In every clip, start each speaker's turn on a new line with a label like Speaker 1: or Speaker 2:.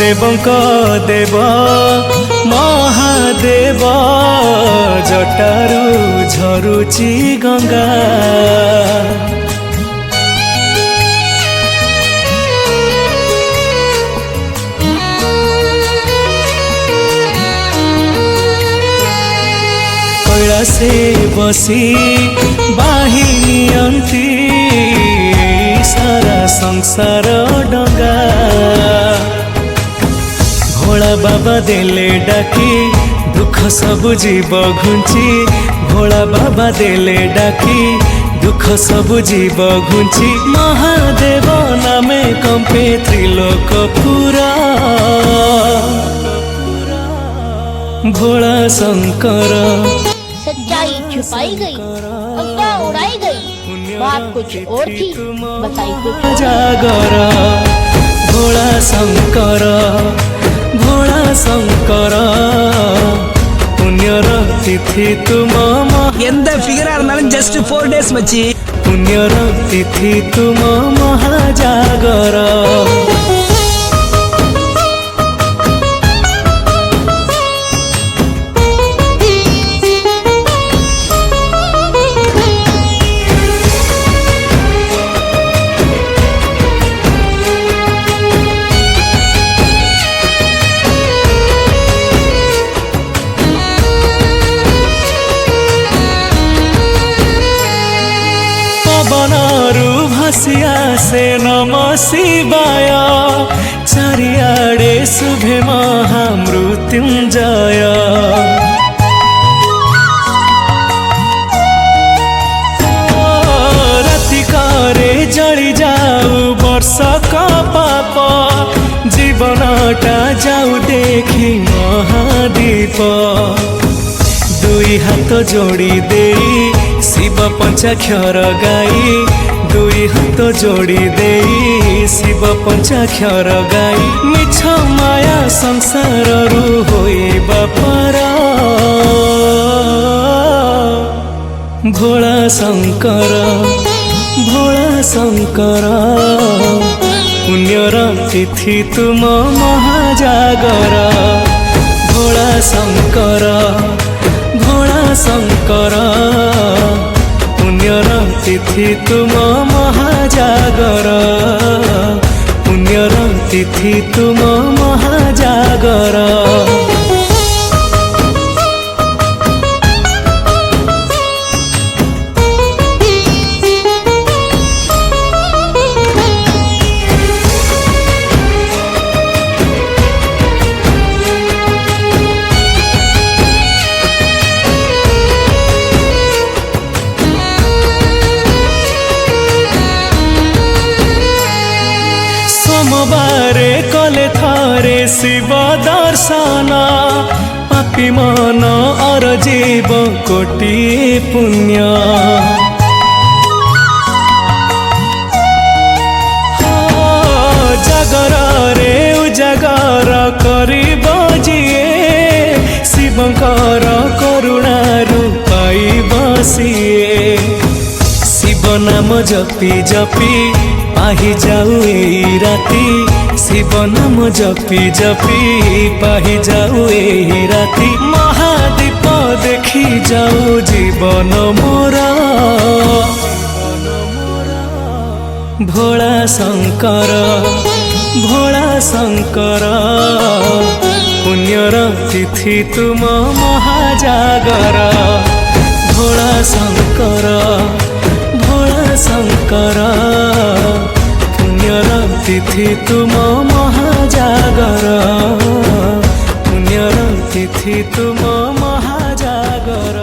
Speaker 1: देवଙ୍କ देव महादेव जटारू झरुची गंगा कैलासे बसी बाहिनियंती सारा संसार डंगा भोला बाबा देले डाकी दुख सब जीव घुंची भोला बाबा देले डाकी दुख सब जीव घुंची महादेव नामे कंपे त्रिलोक पूरा भोला शंकर
Speaker 2: सच्चाई छुपाई गई, अफवाह उड़ाई गई, बात कुछ और थी, बताई कुछ
Speaker 1: जागर भोला शंकर पुण्यर तिथि तुम
Speaker 3: எந்த ஃபிகரா இருந்தாலும் just 4 days மச்சி
Speaker 1: पुण्यर तिथि तुम महाजागर पवनरु भासिया से नम शिवाय चारिआडे शुभे महामृत्युंजय राति करे जली जाऊ वर्षक पाप जीवनटा जाऊ देखी महादीप दुई हाथ जोड़ी देई शिव पंचाक्षर गाई दुई हाथ जोड़ी देई शिव पंचाक्षर गाई मिछ माया संसार रु होइबा पारा भोला शंकर पुण्यर तिथि तुम महाजागर भोला शंकर पुण्यर तिथि तुम महाजागर पुण्यर तिथि तुम महाजागर सोमवारे कले थारे शिव दर्शन पापी मन और जीव कोटि पुण्य जागर रे उजागर करिब जिए शिवंकर करुणारू पाइब सिए शिव नाम जपी जपी पाही जाऊ ए राती शिव नाम जपी जपी पाही जाऊ ए राती महादीप देखी जाऊ जीवन मोरा भोला शंकर पुण्यर तिथि तुम महाजागर भोला शंकर पुण्यर तिथि तुम महाजागर पुण्यर तिथि तुम महाजागर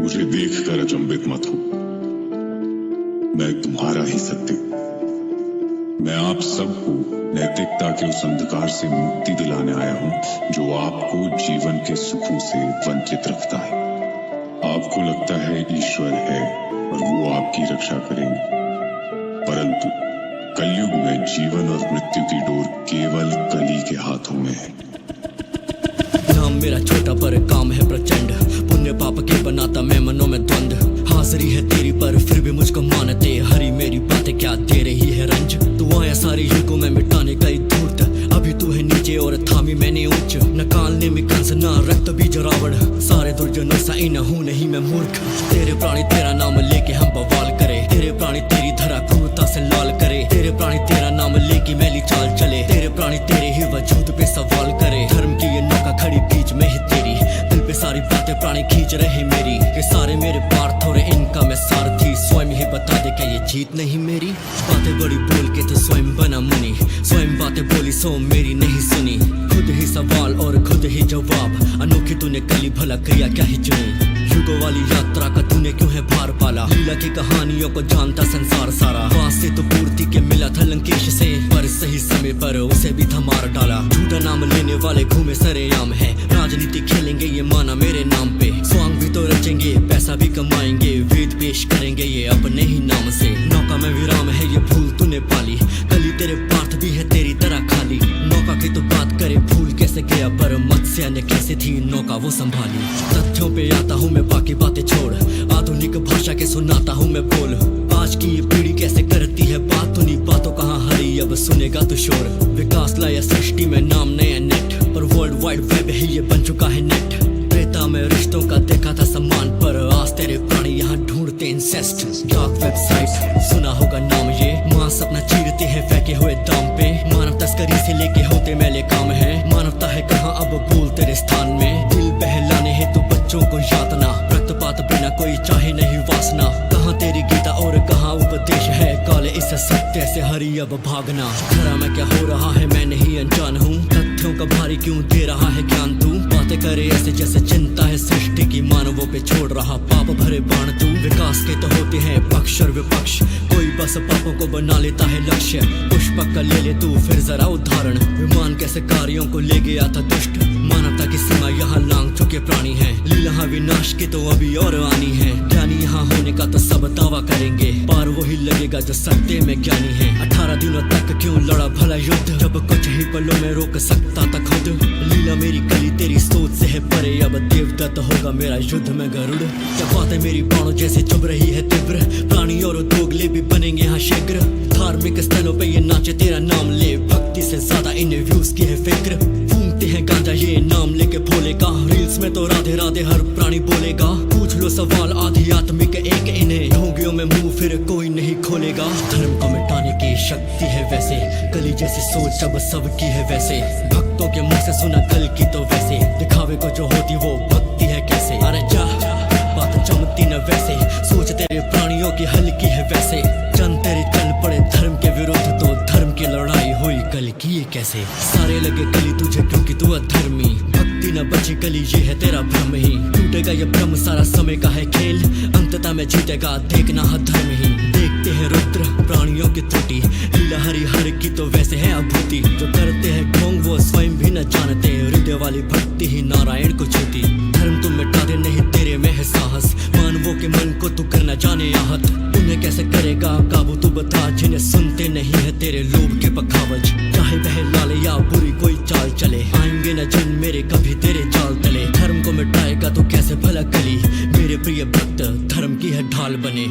Speaker 4: मुझे देखकर अचंभित मत हो, मैं तुम्हारा ही सत्य। मैं आप सबको नैतिकता के उस अंधकार से मुक्ति दिलाने आया हूं जो आपको जीवन के सुखों से वंचित रखता है। आपको लगता है ईश्वर है और वो आपकी रक्षा करेंगे, परंतु कलयुग में जीवन और मृत्यु की डोर केवल कली के हाथों में है।
Speaker 5: नाम मेरा छोटा पर काम है प्रचंड, पुण्य पाप के बनाता मैं मनों में द्वंद। हाजिरी है तेरी पर फिर भी मुझको मानते, हरी मेरी बातें क्या देर सारी युगों में मिटाने का धूर्त। अभी तू है नीचे और थामी मैंने उच्च, न कालने में कंस न रक्त बीज रावण। सारे दुर्जनों सा न हूँ नहीं मैं मूर्ख। तेरे प्राणी तेरा नाम लेके हम बवाल करे, तेरे प्राणी तेरी धरा क्रूरता से लाल करे। तेरे प्राणी तेरा नाम लेके मैली चाल चले, तेरे प्राणी तेरे ही वजूद पे सवाल करे। धर्म की ये नौका खड़ी बीच में ही तेरी, दिल पे सारी बातें प्राणी खींच रहे मेरी। ये सारे मेरे पार्थ और इनका मैं सारथी, स्वयं ही बता दे क्या ये जीत नहीं मेरी। बातें बड़ी बोल के तो स्वयं बना मुनि, स्वयं बातें बोली सो मेरी नहीं सुनी। खुद ही सवाल और खुद ही जवाब, अनोखी तूने कली भला क्रिया क्या ही चुनी। युगों वाली यात्रा का तूने क्यों है भार पाला, लीला की कहानियों को जानता संसार सारा। वास से तो पूर्ति के मिला था लंकेश से, पर सही समय पर उसे भी था मार डाला। झूठा नाम लेने वाले घूमे सरेआम है, राजनीति खेलेंगे ये माना मेरे नाम पे। स्वांग भी तो रचेंगे, पैसा भी कमाएंगे, वेद पेश करेंगे ये अपने ही नाम से। नौका में विराम है ये भूल तूने पाली, कली तेरे पार्थ भी है तेरी तरह खाली। नौका की तो बात करे भूल कैसे गया, पर मत्स्य ने कैसे थी नौका वो संभाली। तथ्यों पे आता हूँ मैं बाकी बातें छोड़, आधुनिक भाषा के सुनाता हूँ मैं बोल। आज की ये पीढ़ी कैसे करती है बात, उन्हीं बातों कहाँ हरी अब सुनेगा तू शोर। विकास लाया सृष्टि में नाम नया नेट, पर वर्ल्ड वाइड वेब ही ये बन चुका है नेट। त्रेता में रिश्तों का देखा था सम्मान, पर आज तेरे प्राणी यहाँ ढूंढते इंसेस्ट। डार्क वेबसाइट सुना होगा नाम ये, मांस अपना चीरते हैं फेंके हुए दाम पे। मानव तस्करी से लेके होते मैले काम है, मानवता है कहाँ अब बोल तेरे स्थान में। दिल बहलाने हैं तो बच्चों को यातना, रक्तपात बिना कोई चाहे नहीं वासना। कहाँ तेरी गीता और कहाँ उपदेश है, काले इस सत्य से हरी अब भागना। घरा में क्या हो रहा है मैं नहीं अनजान हूँ, तथ्यों का भारी क्यों दे रहा है ज्ञान तू। बातें करे ऐसे जैसे चिंता है सृष्टि की, मानवों पे छोड़ रहा पाप भरे बाण तू। विकास के तो होते हैं पक्ष और विपक्ष, कोई बस पापों को बना लेता है लक्ष्य। पुष्पक का ले ले तू फिर जरा उदाहरण, विमान कैसे कार्यों को ले गया था दुष्ट। मानवता की सीमा यहाँ लांग चुके प्राणी हैं, लीला विनाश की तो अभी और आनी है। ज्ञानी यहाँ होने का तो सब दावा करेंगे, पार वही लगेगा जो सत्य में ज्ञानी है। 18 दिनों तक क्यों लड़ा भला युद्ध, जब कुछ ही पलों में रोक सकता था खुद। लीला मेरी कली तेरी सोच से है परे, अब देवदत्त होगा मेरा युद्ध में गरुड़। क्या बातें मेरी बाणों जैसे चुभ रही है तीव्र, प्राणी और दोगले भी बनेंगे यहाँ शीघ्र। धार्मिक स्थलों पे ये नाचे तेरा नाम ले, भक्ति से ज्यादा इन्हें व्यूज की है फिक्र। फूंकते हैं गांजा ये नाम लेके भोले का, रील्स में तो राधे राधे हर प्राणी बोलेगा। पूछ लो सवाल आधी आत्मिक एक इन्हें, ढोंगियों में मुंह फिर कोई नहीं खोलेगा। धर्म को मिटाने की शक्ति है वैसे, कली जैसी सोच अब सबकी है वैसे। भक्तों के मुंह से सुना कल की तो वैसे, दिखावे को जो होती वो भक्ति है कैसे। अरे जा बात जमती न वैसे, सोच तेरे प्राणियों की हल्की है वैसे। चंद तेरे चल पड़े धर्म के विरुद्ध, तो धर्म की लड़ाई हुई कल की ये कैसे। सारे लगे कली तुझे क्योंकि तू अधर्मी, भक्ति न बची कली ये है तेरा भ्रम ही। टूटेगा ये भ्रम सारा समय का है खेल, अंततः में जीतेगा देखना हर धर्म ही। देखते हैं रुद्र प्राणियों की त्रुटि, लीला हरि हर की तो वैसे है अभूति। जो करते हैं ढोंग वो स्वयं भी न जानते, हृदय वाली भक्ति ही नारायण को छूती। धर्म तुम मिटा दे नहीं तेरे में है साहस, मानवों के मन को तू करना जाने आहत। उन्हें कैसे करेगा काबू तू बता, जिन्हें सुनते नहीं है तेरे लोभ के बखावज। चाहे वह लाल या बुरी कोई चाल चले, आएंगे न जन मेरे कभी तेरे जाल तले। धर्म को मिटाएगा तो कैसे भला कली, मेरे प्रिय भक्त धर्म की है ढाल बने।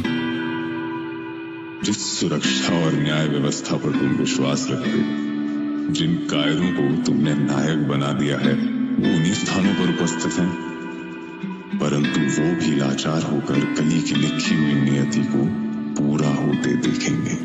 Speaker 4: जिस सुरक्षा और न्याय व्यवस्था पर तुम विश्वास रखते, जिन कायरों को तुमने नायक बना दिया है, वो उन्हीं स्थानों पर उपस्थित हैं। परंतु वो भी लाचार होकर कली की लिखी हुई नियति को पूरा होते देखेंगे।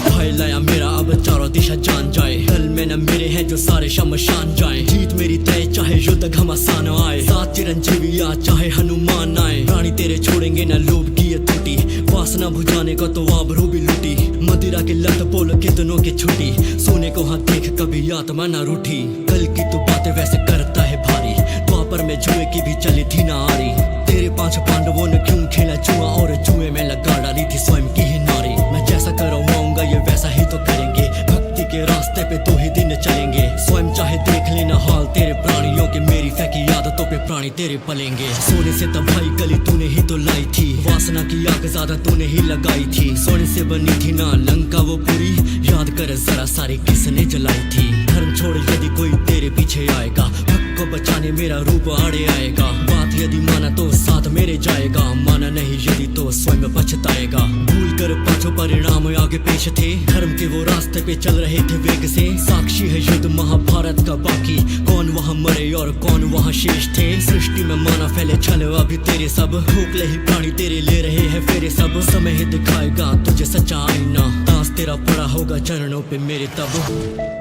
Speaker 5: भय लाया मेरा अब चारों दिशा जान जाए, दल में न मेरे हैं जो सारे शमशान जाए। जीत मेरी तय चाहे युद्ध घमासान आए, सात चिरंजीवी या चाहे हनुमान आए। प्राणी तेरे छोड़ेंगे न लोभ की ये त्रुटि, वासना बुझाने को तो आबरू भी लूटी। मदिरा की लत बोल कितनों की छुटी, सोने को हाथ देख कभी आत्मा न रूठी। कल की तो बातें वैसे करता है भारी, द्वापर में जुए की भी चली थी ना आरी। तेरे 5 पांडवों ने क्यों खेला जुआ, और जुए में लगा डाली थी स्वयं की ही नारी। मैं जैसा करवाऊंगा ये वैसा ही तो करेंगे, भक्ति के रास्ते पे 2 ही दिन चलेंगे। स्वयं चाहे देख लेना हाल तेरे प्राणियों के, मेरी फेंकी आदतों पे प्राणी तेरे पलेंगे। सोने से तबाही कली तूने ही तो लाई थी, वासना की आग ज्यादा तूने ही लगाई थी। सोने से बनी थी ना लंका वो पूरी, याद कर जरा सारी किसने जलाई थी। धर्म छोड़ यदि कोई तेरे पीछे आएगा, भक्त को बचाने मेरा रूप आड़े आएगा। बात यदि माना तो साथ मेरे जाएगा, माना नहीं यदि तो स्वयं पछताएगा। भूल कर पाछो परिणाम आ आगे पेश थे, धर्म के वो रास्ते पे चल रहे थे वेग से। साक्षी है युद्ध महाभारत का बाकी, कौन वहाँ मरे और कौन वहाँ शेष थे। सृष्टि में माना फैले छल अभी तेरे सब, खोखले ही प्राणी तेरे ले रहे हैं फेरे सब। समय ही दिखाएगा तुझे सच्चा आईना, दांस तेरा पड़ा होगा चरणों पे मेरे तब।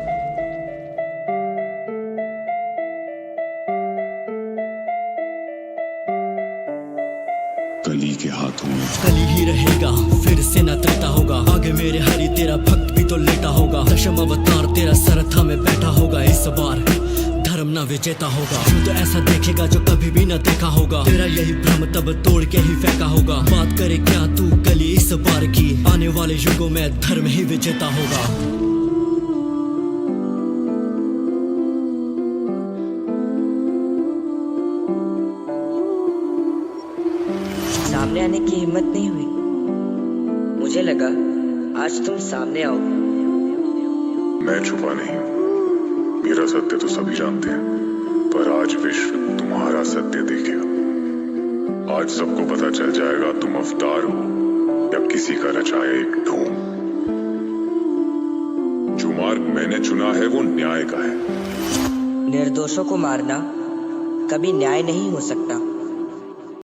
Speaker 4: कली के हाथों में
Speaker 5: कली ही रहेगा, फिर से न त्रेता होगा। आगे मेरे हरि तेरा भक्त भी तो लेटा होगा, दशम अवतार तेरा सरथा में बैठा होगा। इस बार धर्म न विजेता होगा, तू तो ऐसा देखेगा जो कभी भी न देखा होगा। तेरा यही भ्रम तब तोड़ के ही फेंका होगा। बात करे क्या तू कली इस बार की, आने वाले युगों में धर्म ही विजेता होगा।
Speaker 6: सामने आने की हिम्मत नहीं हुई, मुझे लगा आज तुम सामने आओ।
Speaker 4: मैं छुपा नहीं हूं, मेरा सत्य तो सभी जानते हैं, पर आज विश्व तुम्हारा सत्य देखेगा। आज सबको पता चल जाएगा तुम अवतार हो या किसी का रचाया एक ढोंग। जो मार्ग मैंने चुना है वो न्याय का है।
Speaker 6: निर्दोषों को मारना कभी न्याय नहीं हो सकता।